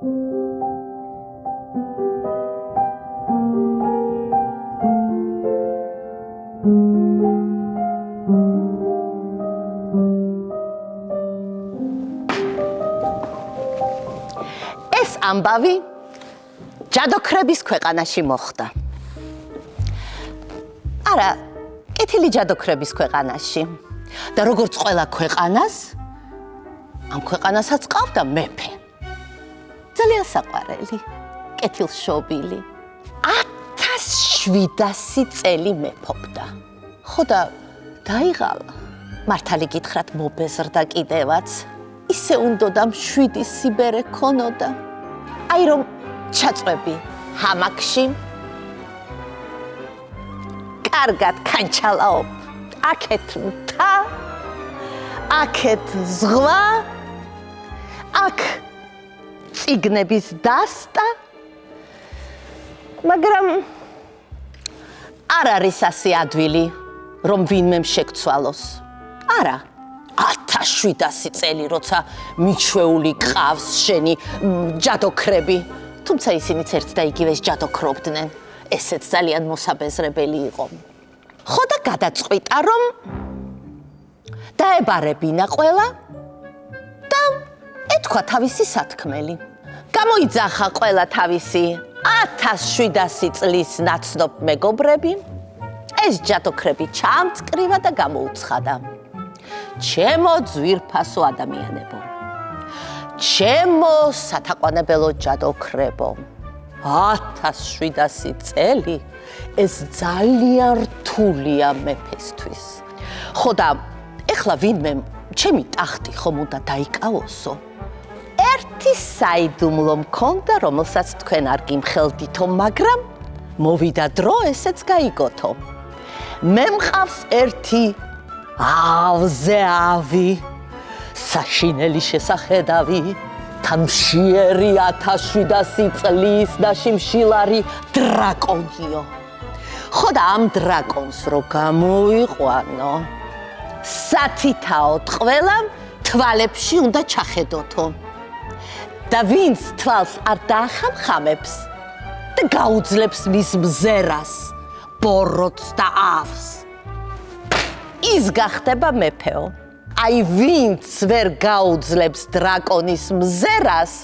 ეს ამბავი ჯადოქრების ქვეყანაში მოხდა. არა, კეთილი ჯადოქრების ქვეყანაში. და როგორც ყველა ქვეყანას, ამ ქვეყანასაც ყავდა მეფე. ძალიან საყვარელი, კეთილშობილი. 1700 წელი მეფობდა. ხო და დაიღალა. მართალი გითხრათ მობეზრდა კიდევაც. ისე უნდოდა მშვიდი სიბერე ქონოდა. აი რომ ჩაწვევი ჰამაკში. კარგად კანჩალაობ. აქეთ მთა, აქეთ ზღვა, აქ წიგნების დასტა. მაგრამ არ არის ასე ადვილი, რომ ვინმე შეგვცვალოს. არა, 1700 წელი, როცა მიჩვეული ყავს შენი ჯადოქრები. თუმცა ისინიც ერთ და იგივეს ჯადოქრობდნენ. ესეც ძალიან მოსაბეზრებელი იყო. ხო და გადაწყვიტა, რომ დაებარებინა ყველა და ეთქვა თავისი სათქმელი. გამოიძახა ყველა თავისი 1700 წლის ნაცნობ მეგობრები. ეს ჯადოქრები ჩამწკრივა და გამოუცხადა. ჩემო ძვირფასო ადამიანებო, ჩემო სათაყვანებელო ჯადოქრებო, 1700 წელი ეს ძალიან რთულია მეფესთვის. ხო და ეხლა ვინმე ჩემი ტახტი ხომ უნდა დაიკავოსო? ერთი საიდუმლო მქონდა, რომელსაც თქვენ არ გიმხელდითო, მაგრამ მოვიდა დრო ესეც გაიგოთო. მე მყავს ერთი ავზე ავი, საშინელი შესახედავი, თამშიერი 1700 წლის და შიმშილარი დრაკონიო. ხო და ამ დრაკონს რო გამოიყვანო, სათითაოდ ყველამ თვალებში უნდა ჩახედოთო. და ვინც თვალს არ დაახამხამებს და გაუძლებს მის მზერას, ბოროტს და ავს, ის გახდება მეფეო. აი ვინც ვერ გაუძლებს დრაკონის მზერას,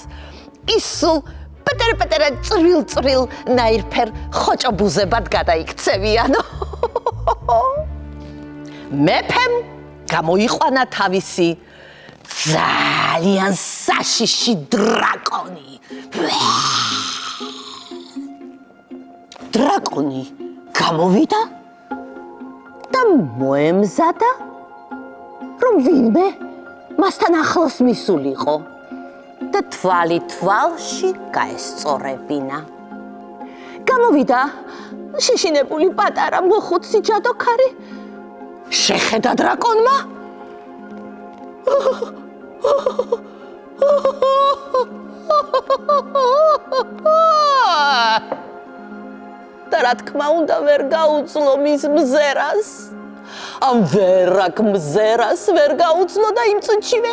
ის სულ პეტერე წრილ ნაირფერ ხოჭობუზებად გადაიქცევიანო. მეფემ გამოიყვანა თავისი ძალიან საშიში დრაკონი. დრაკონი გამოვიდა და მოემზადა, რომ ვინმე მასთან ახლოს მისულიყო და თვალი თვალში გაესწორებინა. გამოვიდა შეშინებული პატარა მოხუცი ჯადოქარი. შეხედა დრაკონმა. და რა თქმა უნდა ვერ გაუძლო მის მზერას. ამ ვერაკ მზერას ვერ გაუძლო და იმ წუთშივე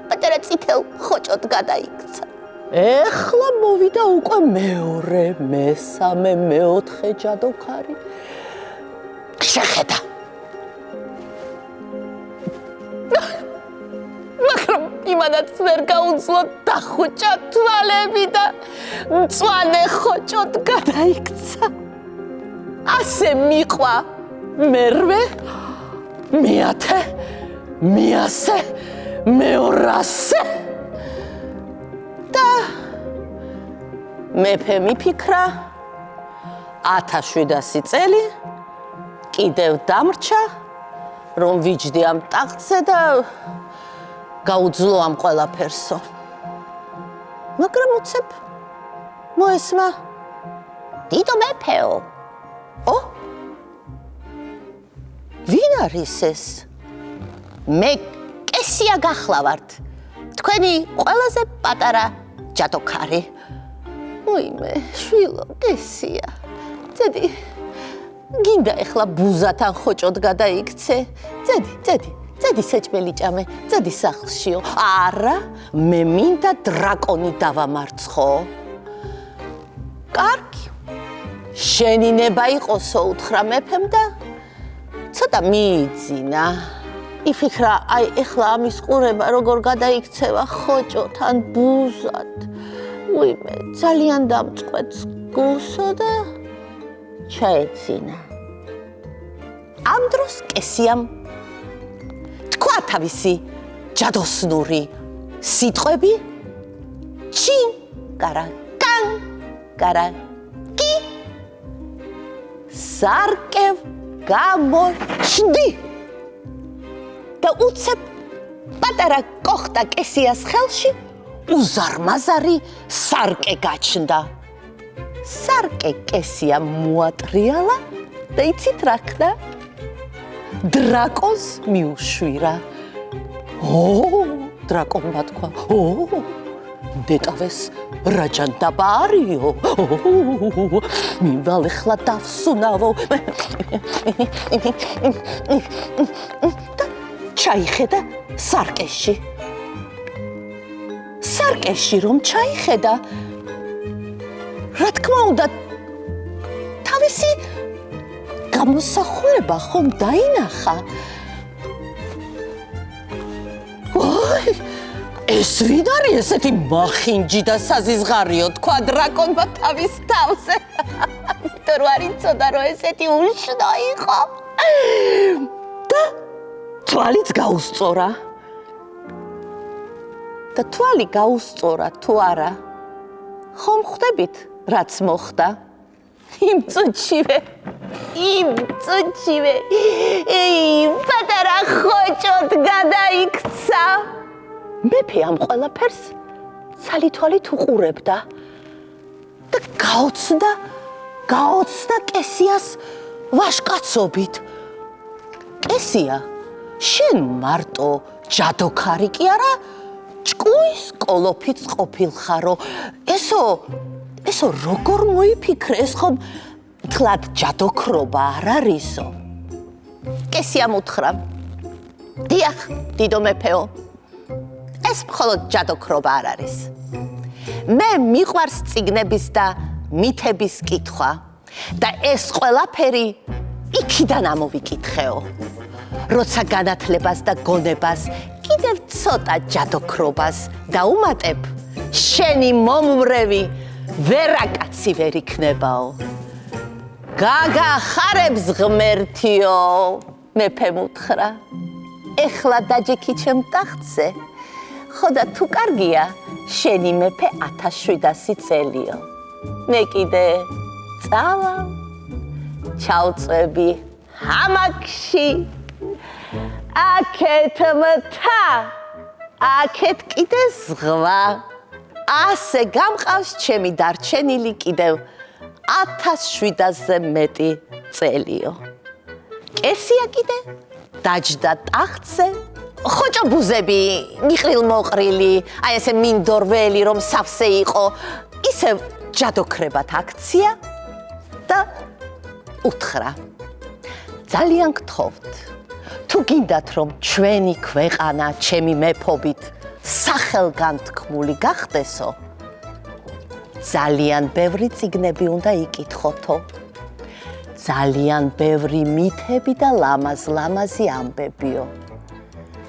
პატარა წითელ ხოჭოდ გადაიქცა. ეხლა მოვიდა უკვე მეორე, მესამე, მეოთხე ჯადოქარი. შეხედა. მაგრამ იმანაც ვერ გაუძლო დახუჭა თვალები და მწვანე ხოჭოდ გადაიქცა. ასე მიყვა მერვე, მეათე, მეასე, მეორასე. და მეფე მიფიქრა, 1700 წელი კიდევ დამრჩა, რომ ვიჯდი ამ ტახტზე და გაუძლო ამ ყველაფერსო. მაგრამ უცებ მოესმა, დიდო მეფეო, ვინ არის ეს? მე კესია გახლავართ, თქვენი ყველაზე პატარა ჯადოქარი. უიმე, შვილო, კესია. ძედი, გინდა ეხლა ბუზათან ხოჭოდ გადაიქცე. წედი სეჭმელი ჭამე, წედი სახლშიო. არა, მე მინდა დრაკონი დავამარცხო. კარგი. შენი ნება იყოსო უთხრა მეფემ და ცოტა მიიძინა. იფიქრა, აი ეხლა ამის ყურება როგორ გადაიქცევა ხოჭოთან ბუზად. უიმე, ძალიან დამწყვეტს გულსო და ჩაეცინა. ამ დროს კესიამ თქვა თავისი ჯადოსნური სიტყვები ჩინ კარა კან კარა კი სარკევ გამოჩნდი და უცებ პატარა კოხტა კესიას ხელში უზარმაზარი სარკე გაჩნდა. სარკე კესიამ მოატრიალა და იცით რა ხდა? დრაკონს მიუშვირა. დრაკონმა თქვა, ნეტავეს რაჯანდაბა არიო. მივალ ეხლა დავსუნავო. და ჩაიხედა სარკეში. სარკეში რომ ჩაიხედა, რა თქმა უნდა, თავისი გამოსახულება ხომ დაინახა. ეს ვინ არის ესეთი მახინჯი და საზიზღარიო, თქვა დრაკონმა თავის თავზე. იმიტომ რომ არ იცოდა, რომ ესეთი უშნო იყო. და თვალიც გაუსწორა. და თვალი გაუსწორა თუ არა. ხომ ხვდებით, რაც მოხდა? იმ წუთშივე პატარა ხოჭოდ გადაიქცა. მეფე ამ ყველაფერს ცალითვალით უყურებდა და გაოცდა კესიას ვაშკაცობით. კესია, შენ მარტო ჯადოქარი კი არა, ჭკუის კოლოფიც ყოფილხარო. ესო როგორ მოიფიქრე, ეს ხომ თლად ჯადოქრობა არ არისო? კესიამ უთხრა, დიახ, დიდო მეფეო, ეს მხოლოდ ჯადოქრობა არ არის. მე მიყვარს წიგნების და მითების კითხვა და ეს ყველაფერი იქიდან ამოვიკითხეო. როცა განათლებას და გონებას კიდევ ცოტა ჯადოქრობას დაუმატებ, შენი მომვრევი ვერაკაცი ვერ იქნებაო. გაგახარებს ღმერთიო, მეფემ უთხრა. ეხლა დაჯექი ჩემ ტახტზე, ხო და თუ კარგია, შენი მეფე 1700 წელიო. მე კიდე წავალ, ჩავწვევი ჰამაკში. აქეთ მთა, აქეთ კიდე ზღვა. ასე გამყავს ჩემი დარჩენილი კიდევ 1700-ზე მეტი წელიო. კესია კიდე დაჯდა ტახტზე. ხოჭობუზები, მიყრილ-მოყრილი, აი ესე მინდორველი რომ სავსე იყო, ისევ ჯადოქრებად აქცია და უთხრა. ძალიან გთხოვთ, თუ გინდათ რომ ჩვენი ქვეყანა ჩემი მეფობით სახელგანთქმული გახდესო, ძალიან ბევრი წიგნები უნდა იკითხოთო. ძალიან ბევრი მითები და ლამაზ-ლამაზი ამბებიო.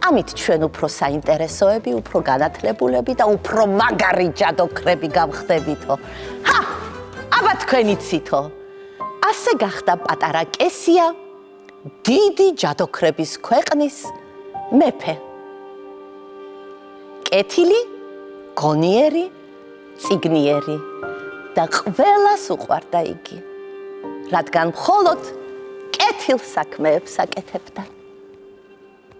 ამით ჩვენ უფრო საინტერესოები, უფრო განათლებულები და უფრო მაგარი ჯადოქრები გავხდებითო. აბა თქვენ იცითო, ასე გახდა პატარა კესია დიდი ჯადოქრების ქვეყნის მეფე. კეთილი, გონიერი, წიგნიერი და ყველას უყვარდა იგი, რადგან მხოლოდ კეთილ საქმეებს აკეთებდა.